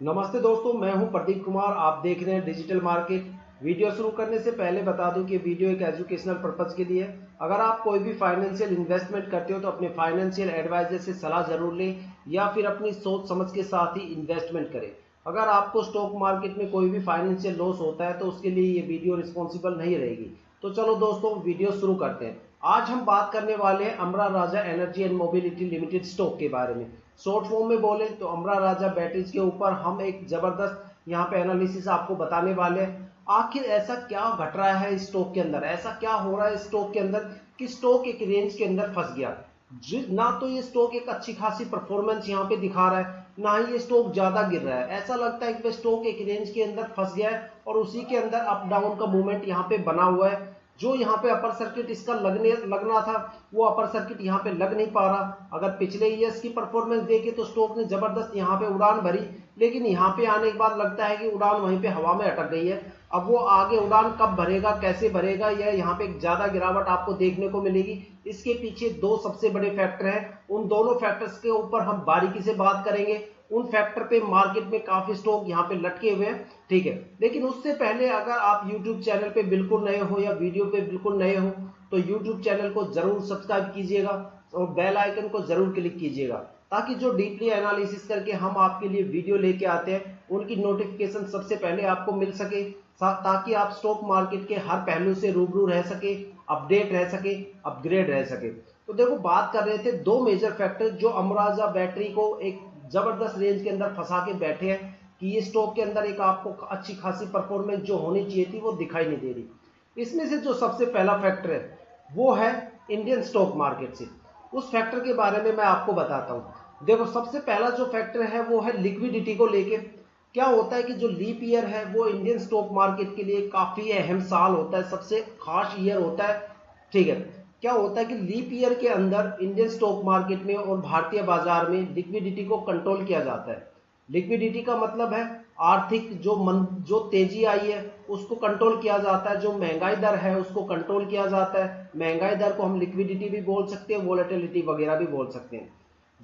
नमस्ते दोस्तों, मैं हूं प्रदीप कुमार। आप देख रहे हैं डिजिटल मार्केट। वीडियो शुरू करने से पहले बता दूं कि वीडियो एक एजुकेशनल पर्पज के लिए है। अगर आप कोई भी फाइनेंशियल इन्वेस्टमेंट करते हो तो अपने फाइनेंशियल एडवाइजर से सलाह जरूर लें या फिर अपनी सोच समझ के साथ ही इन्वेस्टमेंट करें। अगर आपको स्टॉक मार्केट में कोई भी फाइनेंशियल लॉस होता है तो उसके लिए ये वीडियो रिस्पॉन्सिबल नहीं रहेगी। तो चलो दोस्तों, वीडियो शुरू करते हैं। आज हम बात करने वाले हैं Amara Raja energy and mobility limited stock के बारे में। शॉर्ट फॉर्म में बोले तो अमरा राजा बैटरीज के ऊपर हम एक जबरदस्त यहाँ पे एनालिसिस आपको बताने वाले हैं। आखिर ऐसा क्या घट रहा है इस स्टॉक के अंदर, ऐसा क्या हो रहा है इस स्टॉक के अंदर कि स्टॉक एक रेंज के अंदर फंस गया। ना तो ये स्टॉक एक अच्छी खासी परफॉर्मेंस यहाँ पे दिखा रहा है, ना ही ये स्टॉक ज्यादा गिर रहा है। ऐसा लगता है कि स्टॉक एक रेंज के अंदर फंस गया है और उसी के अंदर अप डाउन का मूवमेंट यहाँ पे बना हुआ है। जो यहाँ पे अपर सर्किट इसका लगना था वो अपर सर्किट यहाँ पे लग नहीं पा रहा। अगर पिछले ईयर्स की परफॉर्मेंस देखे तो स्टॉक ने जबरदस्त यहाँ पे उड़ान भरी, लेकिन यहाँ पे आने के बाद लगता है कि उड़ान वहीं पे हवा में अटक गई है। अब वो आगे उड़ान कब भरेगा, कैसे भरेगा, या यहाँ पे ज्यादा गिरावट आपको देखने को मिलेगी। इसके पीछे दो सबसे बड़े फैक्टर हैं। उन दोनों फैक्टर्स के ऊपर हम बारीकी से बात करेंगे। उन फैक्टर पे मार्केट में काफी स्टॉक यहाँ पे लटके हुए हैं, ठीक है। लेकिन उससे पहले अगर आप YouTube चैनल पे बिल्कुल नए हो या वीडियो पे बिल्कुल नए हो तो YouTube चैनल को जरूर सब्सक्राइब कीजिएगा और बेल आइकन को जरूर क्लिक कीजिएगा, ताकि जो डीपली एनालिसिस करके हम आपके लिए वीडियो लेके आते हैं उनकी नोटिफिकेशन सबसे पहले आपको मिल सके, ताकि आप स्टॉक मार्केट के हर पहलू से रूबरू रह सके, अपडेट रह सके, अपग्रेड रह सके। तो देखो, बात कर रहे थे दो मेजर फैक्टर जो अमराजा बैटरी को एक जबरदस्त रेंज के अंदर फंसा के बैठे हैं कि ये स्टॉक के अंदर एक आपको अच्छी खासी परफॉर्मेंस जो होनी चाहिए थी वो दिखाई नहीं दे रही। इसमें से जो सबसे पहला फैक्टर है वो है इंडियन स्टॉक मार्केट से। उस फैक्टर के बारे में मैं आपको बताता हूं। देखो, सबसे पहला जो फैक्टर है वो है लिक्विडिटी को लेके। क्या होता है कि जो लीप ईयर है वो इंडियन स्टॉक मार्केट के लिए काफी अहम साल होता है, सबसे खास ईयर होता है, ठीक है। क्या होता है कि लीप ईयर के अंदर इंडियन स्टॉक मार्केट में और भारतीय बाजार में लिक्विडिटी को कंट्रोल किया जाता है। लिक्विडिटी का मतलब है आर्थिक जो तेजी आई है उसको कंट्रोल किया जाता है, जो महंगाई दर है उसको कंट्रोल किया जाता है। महंगाई दर को हम लिक्विडिटी भी बोल सकते हैं, वोलेटिलिटी वगैरह भी बोल सकते हैं।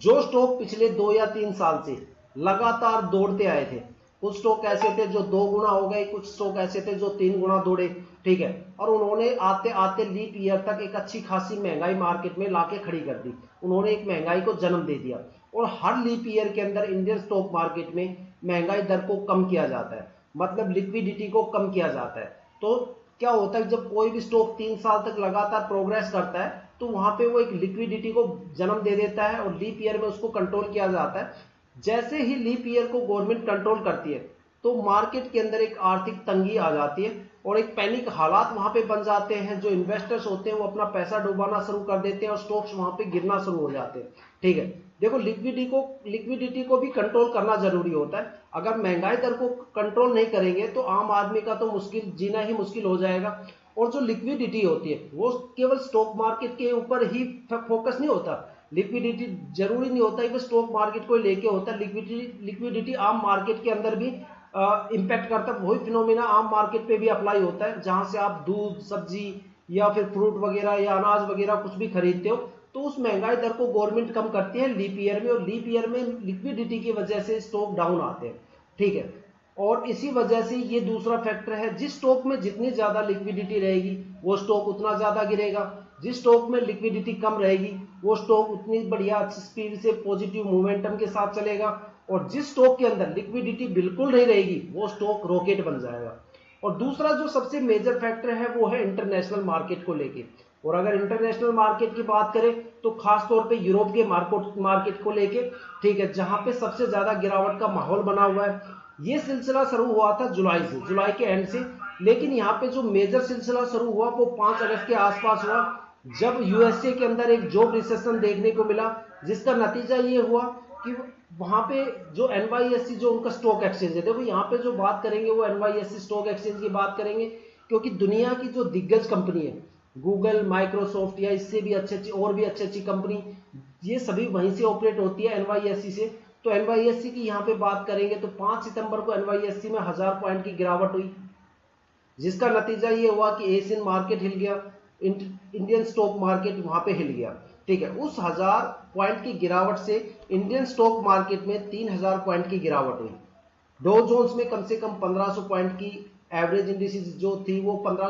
जो स्टॉक पिछले 2 या 3 साल से लगातार दौड़ते आए थे, कुछ स्टॉक ऐसे थे जो 2 गुना हो गए, कुछ स्टॉक ऐसे थे जो 3 गुना दौड़े, ठीक है। और उन्होंने आते आते लीप ईयर तक एक अच्छी खासी महंगाई मार्केट में लाके खड़ी कर दी। उन्होंने एक महंगाई को जन्म दे दिया और हर लीप ईयर के अंदर इंडियन स्टॉक मार्केट में महंगाई दर को कम किया जाता है, मतलब लिक्विडिटी को कम किया जाता है। तो क्या होता है, जब कोई भी स्टॉक 3 साल तक लगातार प्रोग्रेस करता है तो वहां पे वो एक लिक्विडिटी को जन्म दे देता है और लीप ईयर में उसको कंट्रोल किया जाता है। जैसे ही लीप ईयर को गवर्नमेंट कंट्रोल करती है तो मार्केट के अंदर एक आर्थिक तंगी आ जाती है और एक पैनिक हालात वहां पे बन जाते हैं। जो इन्वेस्टर्स होते हैं वो अपना पैसा डुबाना शुरू कर देते हैं और स्टॉक्स वहां पे गिरना शुरू हो जाते हैं, ठीक है। देखो, लिक्विडिटी को भी कंट्रोल करना जरूरी होता है। अगर महंगाई दर को कंट्रोल नहीं करेंगे तो आम आदमी का तो मुश्किल जीना ही मुश्किल हो जाएगा। और जो लिक्विडिटी होती है वो केवल स्टॉक मार्केट के ऊपर ही फोकस नहीं होता। लिक्विडिटी जरूरी नहीं होता कि स्टॉक मार्केट को लेके होता है। लिक्विडिटी आम मार्केट के अंदर भी इंपैक्ट करता है। वही फिनोमिना आम मार्केट पे भी अप्लाई होता है, जहां से आप दूध, सब्जी या फिर फ्रूट वगैरह या अनाज वगैरह कुछ भी खरीदते हो तो उस महंगाई दर को गवर्नमेंट कम करती है लीप ईयर में, और लीप ईयर में लिक्विडिटी की वजह से स्टॉक डाउन आते हैं, ठीक है। और इसी वजह से ये दूसरा फैक्टर है, जिस स्टॉक में जितनी ज्यादा लिक्विडिटी रहेगी वो स्टॉक उतना ज्यादा गिरेगा। जिस स्टॉक में लिक्विडिटी कम रहेगी वो स्टॉक उतनी बढ़िया अच्छी स्पीड से पॉजिटिव मोमेंटम के साथ चलेगा। और जिस स्टॉक के अंदर लिक्विडिटी बिल्कुल नहीं रहेगी वो स्टॉक रॉकेट बन जाएगा। और दूसरा जो सबसे मेजर फैक्टर है वो है इंटरनेशनल मार्केट को लेके। और अगर इंटरनेशनल मार्केट की बात करें तो खास तौर पे यूरोप के मार्केट को लेके, ठीक है, जहां पे सबसे ज्यादा गिरावट का माहौल बना हुआ है। ये सिलसिला शुरू हुआ था जुलाई के एंड से, लेकिन यहाँ पे जो मेजर सिलसिला शुरू हुआ वो 5 अगस्त के आसपास हुआ, जब यूएसए के अंदर एक जॉब रिसेशन देखने को मिला, जिसका नतीजा ये हुआ कि वहां पे जो एनवाईएससी जो उनका स्टॉक एक्सचेंज है, देखो यहाँ पे जो बात करेंगे वो एनवाईएससी स्टॉक एक्सचेंज की बात करेंगे, क्योंकि दुनिया की जो दिग्गज कंपनी है गूगल, माइक्रोसॉफ्ट या इससे भी अच्छी और भी अच्छी कंपनी, ये सभी वहीं से ऑपरेट होती है एनवाईएससी से। तो एनवाईएससी की यहाँ पे बात करेंगे तो 5 सितंबर को एनवाईएससी में 1000 पॉइंट की गिरावट हुई, जिसका नतीजा ये हुआ कि एशियन मार्केट हिल गया, इंडियन स्टॉक मार्केट वहां पे हिल गया, ठीक है। उस 1000 पॉइंट की गिरावट से इंडियन स्टॉक मार्केट में 3000 पॉइंट की गिरावट हुई। डो जोन्स में कम से कम 1500 पॉइंट की एवरेज इंडिसेस जो थी वो 1500